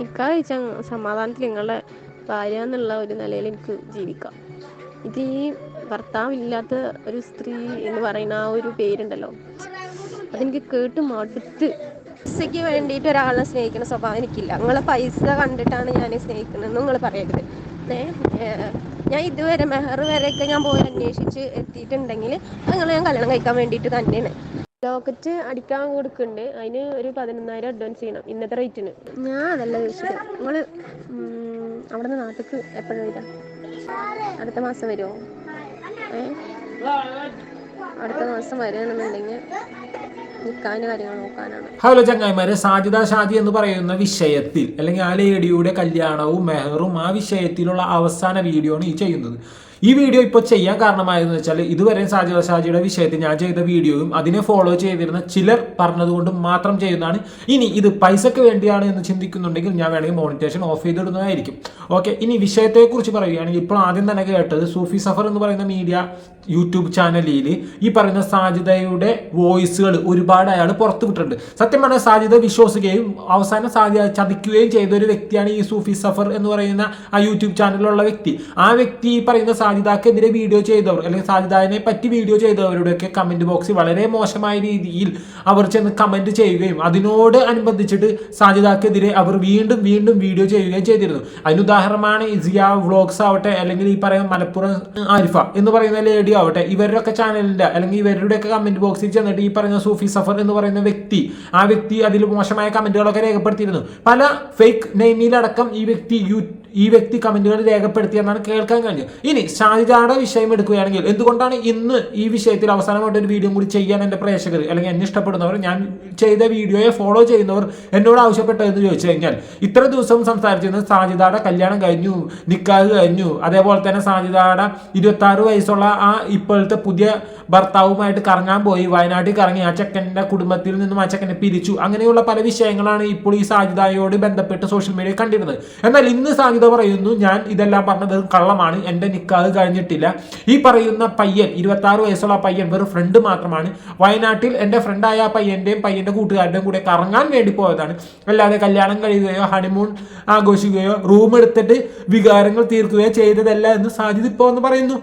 നിക്കാഹ് കഴിച്ചാൽ സമാധാനത്തിൽ നിങ്ങളുടെ ഭാര്യ എന്നുള്ള ഒരു നിലയിൽ എനിക്ക് ജീവിക്കാം. ഇത് ഈ ഭർത്താവില്ലാത്ത ഒരു സ്ത്രീ എന്ന് പറയുന്ന ആ ഒരു പേരുണ്ടല്ലോ, അതെനിക്ക് കേട്ട് മടുത്ത്. പൈസയ്ക്ക് വേണ്ടിയിട്ട് ഒരാളെ സ്നേഹിക്കുന്ന സ്വഭാവം എനിക്കില്ല. നിങ്ങളെ പൈസ കണ്ടിട്ടാണ് ഞാൻ സ്നേഹിക്കുന്നത് നിങ്ങൾ പറയരുത്. ഞാൻ ഇതുവരെ മെഹർ വരെയൊക്കെ ഞാൻ പോയി അന്വേഷിച്ച് എത്തിയിട്ടുണ്ടെങ്കിൽ നിങ്ങൾ ഞാൻ കല്യാണം കഴിക്കാൻ വേണ്ടിയിട്ട് തന്നെയാണ്. ലോക്കറ്റ് അടിക്കാൻ കൊടുക്കുന്നുണ്ട്, അതിന് ഒരു 11,000 അഡ്വാൻസ് ചെയ്യണം ഇന്നത്തെ റേറ്റിന്. ഞാൻ അതല്ല ചോദിച്ചത്, നിങ്ങൾ അവിടെ നിന്ന് നാട്ടിലേക്ക് എപ്പോഴും വരാം? അടുത്ത മാസം വരുമോ? അടുത്ത മാസം വരികയാണെന്നുണ്ടെങ്കിൽ നിക്കാഹിന്റെ കാര്യങ്ങൾ നോക്കാനാണ്. ഹലോ ചങ്ങായിമാരെ, സാജിദ ഷാജി എന്ന് പറയുന്ന വിഷയത്തിൽ അല്ലെങ്കിൽ ആ ലേഡിയുടെ കല്യാണവും മെഹറും ആ വിഷയത്തിലുള്ള അവസാന വീഡിയോ ആണ് ഈ ചെയ്യുന്നത്. ഈ വീഡിയോ ഇപ്പോൾ ചെയ്യാൻ കാരണമായെന്ന് വെച്ചാൽ ഇതുവരെ സാജിദ ഷാജിയുടെ വിഷയത്തിൽ ഞാൻ ചെയ്ത വീഡിയോയും അതിനെ ഫോളോ ചെയ്തിരുന്ന ചിലർ പറഞ്ഞതുകൊണ്ട് മാത്രം ചെയ്യുന്നതാണ്. ഇനി ഇത് പൈസക്ക് വേണ്ടിയാണ് എന്ന് ചിന്തിക്കുന്നുണ്ടെങ്കിൽ ഞാൻ വേണമെങ്കിൽ മോണിറ്റേഷൻ ഓഫ് ചെയ്തിടുന്നതായിരിക്കും. ഓക്കെ, ഇനി വിഷയത്തെക്കുറിച്ച് പറയുകയാണെങ്കിൽ ഇപ്പോൾ ആദ്യം തന്നെ കേട്ടത് സൂഫി സഫർ എന്ന് പറയുന്ന മീഡിയ യൂട്യൂബ് ചാനലിൽ ഈ പറയുന്ന സാജിദയുടെ വോയിസുകൾ ഒരുപാട് അയാൾ പുറത്തു വിട്ടിട്ടുണ്ട്. സത്യം പറഞ്ഞാൽ സാജിദ വിശ്വസിക്കുകയും അവസാനം സാജിദ ചതിക്കുകയും ചെയ്ത ഒരു വ്യക്തിയാണ് ഈ സൂഫി സഫർ എന്ന് പറയുന്ന ആ യൂട്യൂബ് ചാനലിലുള്ള വ്യക്തി. ആ വ്യക്തി ഈ പറയുന്ന സാജിദക്കെതിരെ വീഡിയോ ചെയ്തവർ അല്ലെങ്കിൽ സാജിദയെ പറ്റി വീഡിയോ ചെയ്തവരുടെയൊക്കെ കമന്റ് ബോക്സിൽ വളരെ മോശമായ രീതിയിൽ അവർ ചെന്ന് കമന്റ് ചെയ്യുകയും അതിനോട് അനുബന്ധിച്ചിട്ട് സാജിദക്കെതിരെ അവർ വീണ്ടും വീണ്ടും വീഡിയോ ചെയ്യുകയും ചെയ്തിരുന്നു. അതിന് ഉദാഹരണമാണ് ഇസിയ വ്ളോഗ്സ് ആവട്ടെ, അല്ലെങ്കിൽ ഈ പറയുന്ന മലപ്പുറം ആരിഫ എന്ന് പറയുന്ന ലേഡി ആവട്ടെ, ഇവരുടെയൊക്കെ ചാനലിന്റെ അല്ലെങ്കിൽ ഇവരുടെയൊക്കെ കമന്റ് ബോക്സിൽ ചെന്നിട്ട് ഈ പറയുന്ന സൂഫി സഫർ എന്ന് പറയുന്ന ആ വ്യക്തി അതിൽ മോശമായ കമന്റുകളൊക്കെ രേഖപ്പെടുത്തിയിരുന്നു. പല ഫേക്ക് നെയിമിലടക്കം ഈ വ്യക്തി കമന്റുകൾ രേഖപ്പെടുത്തിയെന്നാണ് കേൾക്കാൻ കഴിഞ്ഞത്. ഇനി സാജിദയുടെ വിഷയം എടുക്കുകയാണെങ്കിൽ എന്തുകൊണ്ടാണ് ഇന്ന് ഈ വിഷയത്തിൽ അവസാനമായിട്ട് ഒരു വീഡിയോ കൂടി ചെയ്യാൻ എൻ്റെ പ്രേക്ഷകർ അല്ലെങ്കിൽ എന്നെ ഇഷ്ടപ്പെടുന്നവർ, ഞാൻ ചെയ്ത വീഡിയോയെ ഫോളോ ചെയ്യുന്നവർ എന്നോട് ആവശ്യപ്പെട്ടതെന്ന് ചോദിച്ചു കഴിഞ്ഞാൽ, ഇത്ര ദിവസം സംസാരിച്ചിരുന്നത് സാജിദയുടെ കല്യാണം കഴിഞ്ഞു, നിക്കാഹ് കഴിഞ്ഞു, അതേപോലെ തന്നെ സാജിദയുടെ 26 വയസ്സുള്ള ആ ഇപ്പോഴത്തെ പുതിയ ഭർത്താവുമായിട്ട് കറങ്ങാൻ പോയി, വയനാട്ടിൽ കറങ്ങി, ആ ചെക്കൻ്റെ കുടുംബത്തിൽ നിന്നും ആ ചെക്കനെ പിരിച്ചു, അങ്ങനെയുള്ള പല വിഷയങ്ങളാണ് ഇപ്പോൾ ഈ സാജിദയോട് ബന്ധപ്പെട്ട് സോഷ്യൽ മീഡിയയിൽ കണ്ടിരുന്നത്. എന്നാൽ ഇന്ന് സാജിദ പറയുന്നു, ഞാൻ ഇതെല്ലാം പറഞ്ഞത് കള്ളമാണ്, എൻ്റെ നിക്കാഹ് കഴിഞ്ഞിട്ടില്ല. ഈ പറയുന്ന പയ്യൻ 26 വയസ്സുള്ള പയ്യൻ വെറും ഫ്രണ്ട് മാത്രമാണ്. വയനാട്ടിൽ എൻ്റെ ഫ്രണ്ടായ ആ പയ്യൻ്റെ കൂട്ടുകാരുടെയും കൂടെ കറങ്ങാൻ വേണ്ടി പോയതാണ്, അല്ലാതെ കല്യാണം കഴിയുകയോ ഹണിമൂൺ ആഘോഷിക്കുകയോ റൂം എടുത്തിട്ട് വികാരങ്ങൾ തീർക്കുകയോ ചെയ്തതല്ല എന്ന് സാജിദ് ഇപ്പോൾ എന്ന് പറയുന്നു.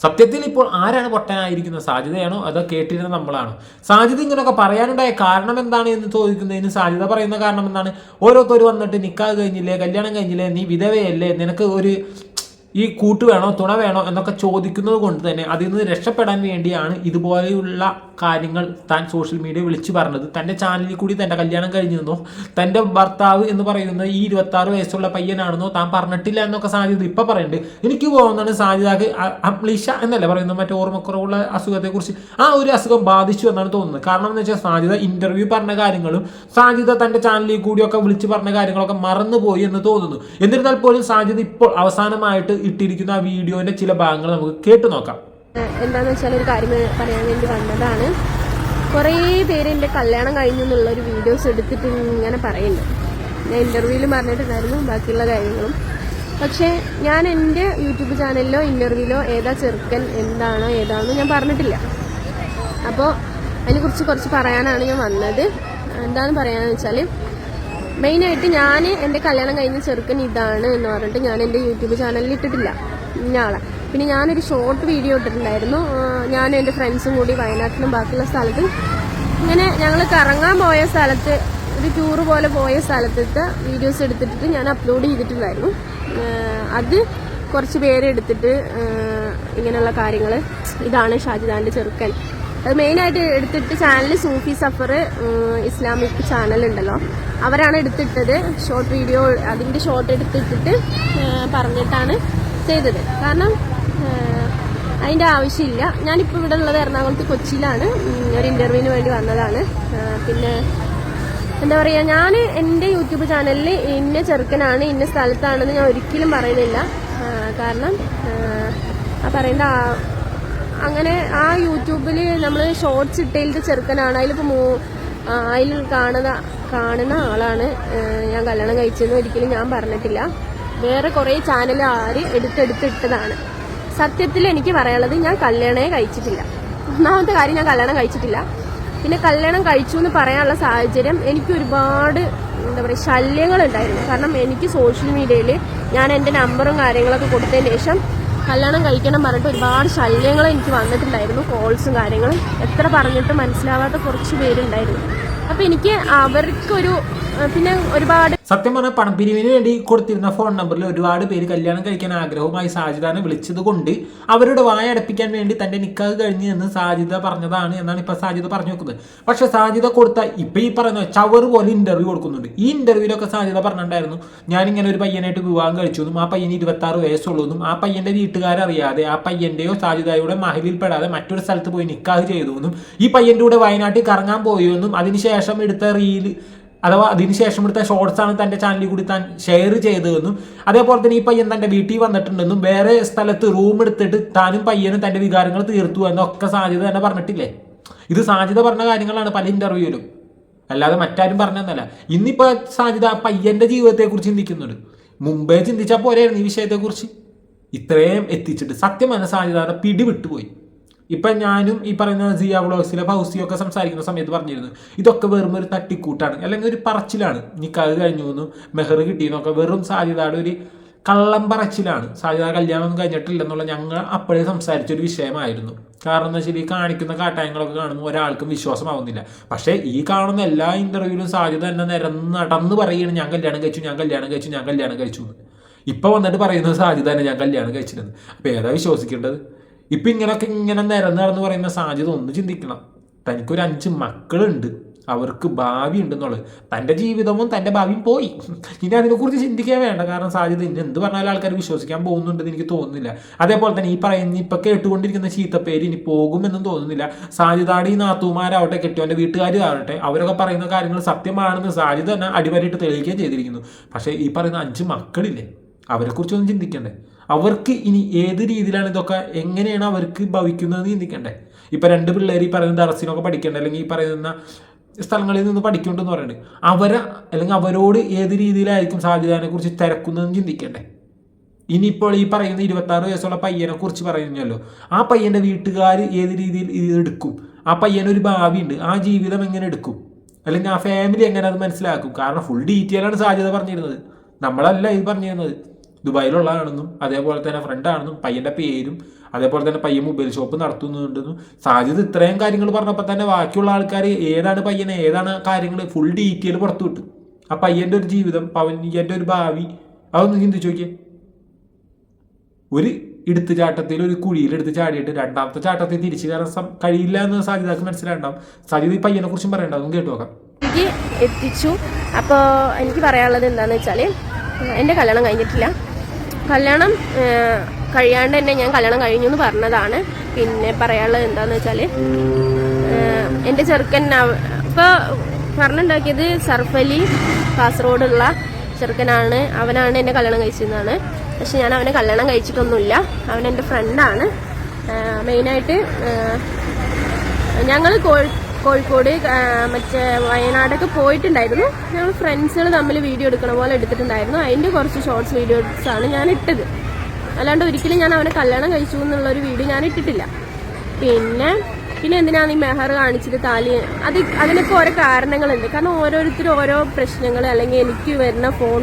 സത്യത്തിൽ ഇപ്പോൾ ആരാണ് പൊട്ടനായിരിക്കുന്നത്, സാജിദയാണോ അതോ കേട്ടിരുന്ന നമ്മളാണോ? സാജിദ് ഇങ്ങനെയൊക്കെ പറയാനുണ്ടായ കാരണം എന്താണ് എന്ന് ചോദിക്കുന്നതിന് സാജിദ പറയുന്ന കാരണം എന്താണ്, ഓരോരുത്തർ വന്നിട്ട് നിക്കാഹ് കഴിഞ്ഞില്ലേ, കല്യാണം കഴിഞ്ഞില്ലേ, നീ വിധവയല്ലേ, നിനക്ക് ഒരു ഈ കൂട്ട് വേണോ തുണ വേണോ എന്നൊക്കെ ചോദിക്കുന്നത് കൊണ്ട് തന്നെ അതിൽ നിന്ന് രക്ഷപ്പെടാൻ വേണ്ടിയാണ് ഇതുപോലെയുള്ള കാര്യങ്ങൾ താൻ സോഷ്യൽ മീഡിയ വിളിച്ചു പറഞ്ഞത്. തൻ്റെ ചാനലിൽ കൂടി തൻ്റെ കല്യാണം കഴിഞ്ഞിരുന്നോ, തൻ്റെ ഭർത്താവ് എന്ന് പറയുന്നത് ഈ 26 വയസ്സുള്ള പയ്യനാണെന്നോ താൻ പറഞ്ഞിട്ടില്ല എന്നൊക്കെ സാജിദ ഇപ്പം പറയുന്നുണ്ട്. എനിക്ക് തോന്നുന്നത് സാജിദക്ക് അപ്ലീഷ എന്നല്ല പറയുന്നത്, മറ്റേ ഓർമ്മക്കുറവുള്ള അസുഖത്തെക്കുറിച്ച് ആ ഒരു അസുഖം ബാധിച്ചു എന്നാണ് തോന്നുന്നത്. കാരണം എന്ന് വെച്ചാൽ സാജിദ ഇന്റർവ്യൂ പറഞ്ഞ കാര്യങ്ങളും സാജിദ തൻ്റെ ചാനലിൽ കൂടിയൊക്കെ വിളിച്ചു പറഞ്ഞ കാര്യങ്ങളൊക്കെ മറന്നുപോയി എന്ന് തോന്നുന്നു. എന്നിരുന്നാൽ പോലും സാജിദ ഇപ്പോൾ അവസാനമായിട്ട് ഇട്ടിരിക്കുന്ന ആ വീഡിയോന്റെ ചില ഭാഗങ്ങൾ നമുക്ക് കേട്ടു നോക്കാം. എന്താന്ന് വെച്ചാൽ ഒരു കാര്യം പറയാൻ വേണ്ടി വന്നതാണ്. കുറേ പേര് എൻ്റെ കല്യാണം കഴിഞ്ഞു എന്നുള്ള ഒരു വീഡിയോസ് എടുത്തിട്ട് ഇങ്ങനെ പറയുന്നുണ്ട്. ഞാൻ ഇന്റർവ്യൂവിൽ പറഞ്ഞിട്ടുണ്ടായിരുന്നു ബാക്കിയുള്ള കാര്യങ്ങളും. പക്ഷേ ഞാൻ എൻ്റെ യൂട്യൂബ് ചാനലിലോ ഇന്റർവ്യൂവിലോ ഏതാ ചെറുക്കൻ എന്താണോ ഏതാണെന്ന് ഞാൻ പറഞ്ഞിട്ടില്ല. അപ്പോൾ അതിനെക്കുറിച്ച് കുറച്ച് പറയാനാണ് ഞാൻ വന്നത്. എന്താണെന്ന് പറയാന്ന് വെച്ചാൽ, മെയിനായിട്ട് ഞാൻ എൻ്റെ കല്യാണം കഴിഞ്ഞ ചെറുക്കൻ ഇതാണ് എന്ന് പറഞ്ഞിട്ട് ഞാൻ എൻ്റെ യൂട്യൂബ് ചാനലിൽ ഇട്ടിട്ടില്ല ഇന്നയാളെ. പിന്നെ ഞാനൊരു ഷോർട്ട് വീഡിയോ ഇട്ടിട്ടുണ്ടായിരുന്നു. ഞാനും എൻ്റെ ഫ്രണ്ട്സും കൂടി വയനാട്ടിലും ബാക്കിയുള്ള സ്ഥലത്തും ഇങ്ങനെ ഞങ്ങൾ കറങ്ങാൻ പോയ സ്ഥലത്ത്, ഒരു ടൂറ് പോലെ പോയ സ്ഥലത്തെ വീഡിയോസ് എടുത്തിട്ട് ഞാൻ അപ്ലോഡ് ചെയ്തിട്ടുണ്ടായിരുന്നു. അത് കുറച്ച് പേരെടുത്തിട്ട് ഇങ്ങനെയുള്ള കാര്യങ്ങൾ, ഇതാണ് ഷാജിദാൻ്റെ ചെറുക്കൻ, അത് മെയിനായിട്ട് എടുത്തിട്ട് ചാനൽ സൂഫി സഫർ ഇസ്ലാമിക് ചാനലുണ്ടല്ലോ, അവരാണ് എടുത്തിട്ടത് ഷോർട്ട് വീഡിയോ. അതിൻ്റെ ഷോർട്ട് എടുത്തിട്ടിട്ട് പറഞ്ഞിട്ടാണ് ചെയ്തത്. കാരണം അതിൻ്റെ ആവശ്യമില്ല. ഞാനിപ്പോൾ ഇവിടെ ഉള്ളത് എറണാകുളത്ത് കൊച്ചിയിലാണ്, ഒരു ഇൻ്റർവ്യൂവിന് വേണ്ടി വന്നതാണ്. പിന്നെ എന്താ പറയുക, ഞാൻ എൻ്റെ യൂട്യൂബ് ചാനലിൽ ഇന്ന ചെറുക്കനാണ് ഇന്ന സ്ഥലത്താണെന്ന് ഞാൻ ഒരിക്കലും പറയുന്നില്ല. കാരണം പറയേണ്ട അങ്ങനെ ആ യൂട്യൂബിൽ നമ്മൾ ഷോർട്സ് ഇട്ടതിലത്തെ ചെറുക്കനാണ്, അതിൽ കാണുന്ന ആളാണ് ഞാൻ കല്യാണം കഴിച്ചതെന്ന് ഒരിക്കലും ഞാൻ പറഞ്ഞിട്ടില്ല. വേറെ കുറേ ചാനൽ ആര് എടുത്തിട്ടതാണ്. സത്യത്തിൽ എനിക്ക് പറയാനുള്ളത്, ഞാൻ കല്യാണമേ കഴിച്ചിട്ടില്ല. ഒന്നാമത്തെ കാര്യം, ഞാൻ കല്യാണം കഴിച്ചിട്ടില്ല. പിന്നെ കല്യാണം കഴിച്ചു എന്ന് പറയാനുള്ള സാഹചര്യം എനിക്ക് ഒരുപാട് എന്താ പറയുക ശല്യങ്ങളുണ്ടായിരുന്നു. കാരണം എനിക്ക് സോഷ്യൽ മീഡിയയിൽ ഞാൻ എൻ്റെ നമ്പറും കാര്യങ്ങളൊക്കെ കൊടുത്തതിന് ശേഷം കല്യാണം കഴിക്കണം പറഞ്ഞിട്ട് ഒരുപാട് ശല്യങ്ങൾ എനിക്ക് വന്നിട്ടുണ്ടായിരുന്നു, കോൾസും കാര്യങ്ങളും. എത്ര പറഞ്ഞിട്ട് മനസ്സിലാവാത്ത കുറച്ച് പേരുണ്ടായിരുന്നു. അപ്പം എനിക്ക് അവർക്കൊരു പിന്നെ ഒരുപാട് സത്യം പറഞ്ഞാൽ പണപ്പിരിവിന് വേണ്ടി കൊടുത്തിരുന്ന ഫോൺ നമ്പറിൽ ഒരുപാട് പേര് കല്യാണം കഴിക്കാൻ ആഗ്രഹവുമായി സാജിദാനെ വിളിച്ചത് കൊണ്ട് അവരുടെ വായ അടപ്പിക്കാൻ വേണ്ടി തന്റെ നിക്കാഹ് കഴിഞ്ഞ് എന്ന് സാജിദ പറഞ്ഞതാണ് എന്നാണ് ഇപ്പൊ സാജിദ പറഞ്ഞു വെക്കുന്നത്. പക്ഷെ സാജിദ കൊടുത്ത ഇപ്പൊ ഈ പറയുന്ന ചവറ് പോലെ ഇന്റർവ്യൂ കൊടുക്കുന്നുണ്ട്. ഈ ഇന്റർവ്യൂലൊക്കെ സാജിദ പറഞ്ഞിട്ടുണ്ടായിരുന്നു, ഞാനിങ്ങനെ ഒരു പയ്യനായിട്ട് വിവാഹം കഴിച്ചു എന്നും ആ പയ്യന് 26 വയസ്സുള്ളൂ എന്നും ആ പയ്യന്റെ വീട്ടുകാരറിയാതെ ആ പയ്യന്റെയോ സാജിദയുടെ മഹലിൽ പെടാതെ മറ്റൊരു സ്ഥലത്ത് പോയി നിക്കാഹ് ചെയ്തു എന്നും ഈ പയ്യന്റെ കൂടെ വയനാട്ടിൽ കറങ്ങാൻ പോയി എന്നും അതിനുശേഷം എടുത്ത റീല് അഥവാ അതിനുശേഷം എടുത്ത ഷോർട്സ് ആണ് തന്റെ ചാനലിൽ കൂടി താൻ ഷെയർ ചെയ്തതെന്നും അതേപോലെ തന്നെ ഈ പയ്യൻ തന്റെ വീട്ടിൽ വന്നിട്ടുണ്ടെന്നും വേറെ സ്ഥലത്ത് റൂം എടുത്തിട്ട് താനും പയ്യനും തന്റെ വികാരങ്ങൾ തീർത്തു എന്നൊക്കെ സാജിദ തന്നെ പറഞ്ഞിട്ടില്ലേ. ഇത് സാജിദ പറഞ്ഞ കാര്യങ്ങളാണ് പല ഇന്റർവ്യൂവിലും, അല്ലാതെ മറ്റാരും പറഞ്ഞതെന്നല്ല. ഇന്നിപ്പോ സാജിദ പയ്യന്റെ ജീവിതത്തെക്കുറിച്ച് ചിന്തിക്കുന്നുണ്ട്. മുമ്പേ ചിന്തിച്ചാൽ പോലെയായിരുന്നു ഈ വിഷയത്തെക്കുറിച്ച്. ഇത്രയും എത്തിച്ചിട്ട് സത്യമാണ് സാജിദയുടെ പിടി വിട്ടുപോയി. ഇപ്പം ഞാനും ഈ പറയുന്ന സിയ വ്ളോഗ്സിലെ ഫൗസിയൊക്കെ സംസാരിക്കുന്ന സമയത്ത് പറഞ്ഞിരുന്നു, ഇതൊക്കെ വെറും ഒരു തട്ടിക്കൂട്ടാണ്, അല്ലെങ്കിൽ ഒരു പറച്ചിലാണ്. നിക്കാഹ് കഴിഞ്ഞു എന്നും മെഹർ കിട്ടിയെന്നൊക്കെ വെറും സാജിദയുടെ ഒരു കള്ളം പറച്ചിലാണ്. സാജിദ കല്യാണം കഴിഞ്ഞിട്ടില്ലെന്നുള്ള ഞങ്ങൾ അപ്പോഴേ സംസാരിച്ചൊരു വിഷയമായിരുന്നു. കാരണം എന്താ വെച്ചാൽ ഈ കാണിക്കുന്ന കാട്ടായങ്ങളൊക്കെ കാണുമ്പോൾ ഒരാൾക്കും വിശ്വാസമാവുന്നില്ല. പക്ഷേ ഈ കാണുന്ന എല്ലാ ഇന്റർവ്യൂവിലും സാജിദ തന്നെ നടന്ന് പറയുകയാണ്, ഞാൻ കല്യാണം കഴിച്ചു, ഞാൻ കല്യാണം കഴിച്ചു, ഞാൻ കല്യാണം കഴിച്ചു എന്ന്. ഇപ്പം വന്നിട്ട് പറയുന്നത് സാജിദ തന്നെ ഞാൻ കല്യാണം കഴിച്ചിരുന്നു. അപ്പോൾ ഏതാ വിശ്വസിക്കേണ്ടത്? ഇപ്പം ഇങ്ങനെ നടന്ന് പറയുന്ന സാജിദ ഒന്ന് ചിന്തിക്കണം. തനിക്കൊരു 5 മക്കളുണ്ട്, അവർക്ക് ഭാവി ഉണ്ടെന്നുള്ളത്. തൻ്റെ ജീവിതവും തൻ്റെ ഭാവിയും പോയി. ഇനി അതിനെക്കുറിച്ച് ചിന്തിക്കാൻ വേണ്ട. കാരണം സാജിദ ഇനി എന്ത് പറഞ്ഞാലും ആൾക്കാർ വിശ്വസിക്കാൻ പോകുന്നുണ്ടെന്ന് എനിക്ക് തോന്നുന്നില്ല. അതേപോലെ തന്നെ ഈ പറയുന്ന ഇപ്പം കേട്ടുകൊണ്ടിരിക്കുന്ന ചീത്തപ്പേര് ഇനി പോകുമെന്നും തോന്നുന്നില്ല. സാജിദയുടെ ഈ നാത്തൂമാരാവട്ടെ കെട്ടിയവൻ്റെ വീട്ടുകാരാവട്ടെ അവരൊക്കെ പറയുന്ന കാര്യങ്ങൾ സത്യമാണെന്ന് സാജിദ തന്നെ അടിവരയിട്ട് തെളിയിക്കുകയും ചെയ്തിരിക്കുന്നു. പക്ഷേ ഈ പറയുന്ന 5 മക്കളില്ലേ, അവരെക്കുറിച്ചൊന്നും ചിന്തിക്കണ്ടേ? അവർക്ക് ഇനി ഏത് രീതിയിലാണ് ഇതൊക്കെ, എങ്ങനെയാണ് അവർക്ക് ഭവിക്കുന്നതെന്ന് ചിന്തിക്കണ്ടേ? ഇപ്പം 2 പിള്ളേർ ഈ പറയുന്ന ദർസിനൊക്കെ പഠിക്കണ്ടേ, അല്ലെങ്കിൽ ഈ പറയുന്ന സ്ഥലങ്ങളിൽ നിന്ന് പഠിക്കുന്നുണ്ടെന്ന് പറയുന്നത് അല്ലെങ്കിൽ അവരോട് ഏത് രീതിയിലായിരിക്കും സാജിദയെ കുറിച്ച് തിരക്കുന്നതെന്ന് ചിന്തിക്കണ്ടേ? ഇനിയിപ്പോൾ ഈ പറയുന്ന 26 വയസ്സുള്ള പയ്യനെ കുറിച്ച് പറയുന്നല്ലോ, ആ പയ്യൻ്റെ വീട്ടുകാർ ഏത് രീതിയിൽ ഇത് എടുക്കും? ആ പയ്യനൊരു ഭാവിയുണ്ട്, ആ ജീവിതം എങ്ങനെ എടുക്കും? അല്ലെങ്കിൽ ആ ഫാമിലി എങ്ങനെ അത് മനസ്സിലാക്കും? കാരണം ഫുൾ ഡീറ്റെയിലാണ് സാജിദ പറഞ്ഞിരുന്നത്, നമ്മളല്ല ഇത് പറഞ്ഞിരുന്നത്. ദുബായിലുള്ളതാണെന്നും അതേപോലെ തന്നെ ഫ്രണ്ടാണെന്നും പയ്യൻ്റെ പേരും അതേപോലെ തന്നെ പയ്യൻ മൊബൈൽ ഷോപ്പ് നടത്തുന്നുണ്ടെന്നും സാജിദ ഇത്രയും കാര്യങ്ങൾ പറഞ്ഞപ്പോൾ തന്നെ ബാക്കിയുള്ള ആൾക്കാർ ഏതാണ് പയ്യനെ ഏതാണ് കാര്യങ്ങൾ ഫുൾ ഡീറ്റെയിൽ പുറത്തു വിട്ടു. ആ പയ്യൻ്റെ ഒരു ജീവിതം, പയ്യൻ്റെ ഒരു ഭാവി, അതൊന്ന് ചിന്തിച്ചു നോക്കിയേ. ഒരു എടുത്തുചാട്ടത്തിൽ ഒരു കുഴിയിലെടുത്ത് ചാടിയിട്ട് 2ാമത്തെ ചാട്ടത്തിൽ തിരിച്ചു കയറാൻ കഴിയില്ല എന്ന് സാജിദക്ക് മനസ്സിലാണ്ടാവും. സാജിദ ഈ പയ്യനെ കുറിച്ചും പറയണ്ടാവും, കേട്ടു നോക്കാം. എനിക്ക് എത്തിച്ചു. അപ്പോൾ എനിക്ക് പറയാനുള്ളത് എന്താണെന്ന് വെച്ചാൽ, എൻ്റെ കല്യാണം കഴിഞ്ഞിട്ടില്ല. കല്യാണം കഴിയാണ്ട് തന്നെ ഞാൻ കല്യാണം കഴിഞ്ഞു എന്ന് പറഞ്ഞതാണ്. പിന്നെ പറയാനുള്ളത് എന്താണെന്ന് വെച്ചാൽ, എൻ്റെ ചെറുക്കൻ ഇപ്പോൾ പറഞ്ഞുണ്ടാക്കിയത് സർഫലി കാസർഗോഡുള്ള ചെറുക്കനാണ്. അവനാണ് എന്നെ കല്യാണം കഴിച്ചതെന്നാണ്. പക്ഷെ ഞാൻ അവനെ കല്യാണം കഴിച്ചിട്ടൊന്നുമില്ല. അവൻ എൻ്റെ ഫ്രണ്ടാണ്. മെയിനായിട്ട് ഞങ്ങൾ കോഴിക്കോട് മറ്റേ വയനാടൊക്കെ പോയിട്ടുണ്ടായിരുന്നു. ഞങ്ങൾ ഫ്രണ്ട്സുകൾ തമ്മിൽ വീഡിയോ എടുക്കണ പോലെ എടുത്തിട്ടുണ്ടായിരുന്നു. അതിൻ്റെ കുറച്ച് ഷോർട്സ് വീഡിയോസാണ് ഞാൻ ഇട്ടത്. അല്ലാണ്ട് ഒരിക്കലും ഞാൻ അവനെ കല്യാണം കഴിച്ചു എന്നുള്ളൊരു വീഡിയോ ഞാൻ ഇട്ടിട്ടില്ല. പിന്നെ എന്തിനാണ് ഈ മെഹർ കാണിച്ചത്, താലി, അതിനൊക്കെ ഓരോ കാരണങ്ങളുണ്ട്. കാരണം ഓരോരുത്തരും ഓരോ പ്രശ്നങ്ങൾ, അല്ലെങ്കിൽ എനിക്ക് വരുന്ന ഫോൺ.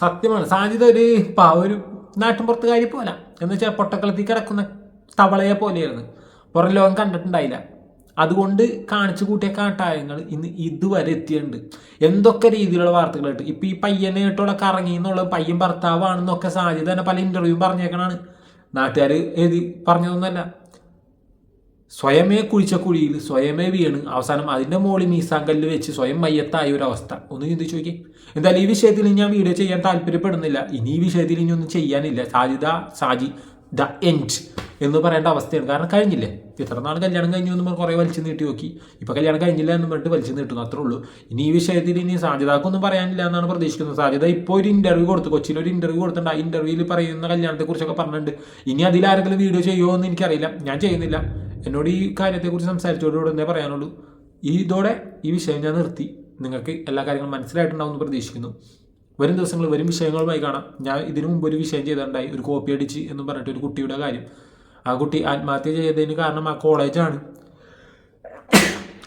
സത്യമാണ്, സാജിദ ഒരു നാട്ടിൻപുറത്തുകാരി പോലെ എന്ന് വെച്ചാൽ പൊട്ടക്കളത്തിൽ കിടക്കുന്ന തവളയെ പോലെയായിരുന്നു. പുറം ലോകം കണ്ടിട്ടുണ്ടായില്ല. അതുകൊണ്ട് കാണിച്ചു കൂട്ടിയ കാട്ടായങ്ങൾ ഇന്ന് ഇതുവരെ എത്തിയിട്ടുണ്ട്. എന്തൊക്കെ രീതിയിലുള്ള വാർത്തകളായിട്ട് ഇപ്പം ഈ പയ്യനായിട്ടുള്ള കറങ്ങി എന്നുള്ളത് പയ്യൻ ഭർത്താവാണെന്നൊക്കെ സാജിദ തന്നെ പല ഇൻ്റർവ്യൂ പറഞ്ഞേക്കണാണ്. നാട്ടുകാർ എഴുതി പറഞ്ഞതൊന്നുമല്ല. സ്വയമേ കുഴിച്ച കുഴിയിൽ സ്വയമേ വീണ് അവസാനം അതിൻ്റെ മുകളിൽ മീസാങ്കല്ല് വെച്ച് സ്വയം മയ്യത്തായ ഒരു അവസ്ഥ ഒന്ന് ചിന്തിച്ചു നോക്കി. എന്തായാലും ഈ വിഷയത്തിൽ ഞാൻ വീഡിയോ ചെയ്യാൻ താല്പര്യപ്പെടുന്നില്ല. ഇനി ഈ വിഷയത്തിൽ ഇനി ഒന്നും ചെയ്യാനില്ല. സാജി ദ എൻഡ് എന്ന് പറയേണ്ട അവസ്ഥയാണ്. കാരണം കഴിഞ്ഞില്ലേ, ഇത്ര നാൾ കല്യാണം കഴിഞ്ഞു എന്ന് കുറേ വലിച്ചു നീട്ടി നോക്കി. ഇപ്പോൾ കല്യാണം കഴിഞ്ഞില്ല എന്ന് പറഞ്ഞിട്ട് വലിച്ചു നീട്ടുന്നു, അത്രേ ഉള്ളൂ. ഇനി ഈ വിഷയത്തിൽ ഇനി സാജിദക്കൊന്നും പറയാനില്ല എന്നാണ് പ്രതീക്ഷിക്കുന്നത്. സാജിദ ഇപ്പോൾ ഒരു ഇൻ്റർവ്യൂ കൊടുത്തു, കൊച്ചിയിലൊരു ഇൻ്റർവ്യൂ കൊടുത്തിട്ടുണ്ട്. ആ ഇൻ്റർവ്യൂവിൽ പറയുന്ന കല്യാണത്തെക്കുറിച്ചൊക്കെ പറഞ്ഞിട്ടുണ്ട്. ഇനി അതിലാരെങ്കിലും വീഡിയോ ചെയ്യുമോ എന്ന് എനിക്കറിയില്ല, ഞാൻ ചെയ്യുന്നില്ല. എന്നോട് ഈ കാര്യത്തെക്കുറിച്ച് സംസാരിച്ചതോടുകൂടെ എന്നേ പറയാനുള്ളൂ. ഇതോടെ ഈ വിഷയം ഞാൻ നിർത്തി. നിങ്ങൾക്ക് എല്ലാ കാര്യങ്ങളും മനസ്സിലായിട്ടുണ്ടാവുമെന്ന് പ്രതീക്ഷിക്കുന്നു. വരും ദിവസങ്ങൾ വരും വിഷയങ്ങളുമായി കാണാം. ഞാൻ ഇതിനു മുമ്പ് ഒരു വിഷയം ചെയ്തിട്ടുണ്ടായി, ഒരു കോപ്പി അടിച്ച് എന്ന് പറഞ്ഞിട്ട് ഒരു കുട്ടിയുടെ കാര്യം. ആ കുട്ടി ആത്മഹത്യ ചെയ്തതിന് കാരണം ആ കോളേജാണ്.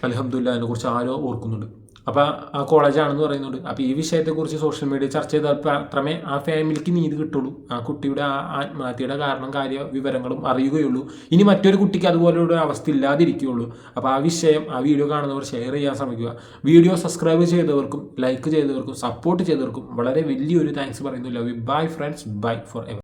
അൽഹംദുലില്ലാഹ് അതിനെക്കുറിച്ച് ആരോ ഓർക്കുന്നുണ്ട്. അപ്പോൾ ആ കോളേജാണെന്ന് പറയുന്നുണ്ട്. അപ്പോൾ ഈ വിഷയത്തെക്കുറിച്ച് സോഷ്യൽ മീഡിയ ചർച്ച ചെയ്താൽ മാത്രമേ ആ ഫാമിലിക്ക് നീതി കിട്ടുള്ളൂ, ആ കുട്ടിയുടെ ആ ആത്മഹത്യയുടെ കാരണം വിവരങ്ങളും അറിയുകയുള്ളൂ. ഇനി മറ്റൊരു കുട്ടിക്ക് അതുപോലെയുള്ള അവസ്ഥ ഇല്ലാതിരിക്കുകയുള്ളൂ. അപ്പോൾ ആ വിഷയം ആ വീഡിയോ കാണുന്നവർ ഷെയർ ചെയ്യാൻ ശ്രമിക്കുക. വീഡിയോ സബ്സ്ക്രൈബ് ചെയ്തവർക്കും ലൈക്ക് ചെയ്തവർക്കും സപ്പോർട്ട് ചെയ്തവർക്കും വളരെ വലിയൊരു താങ്ക്സ് പറയുന്നു. Love you. Bye friends, bye for ever.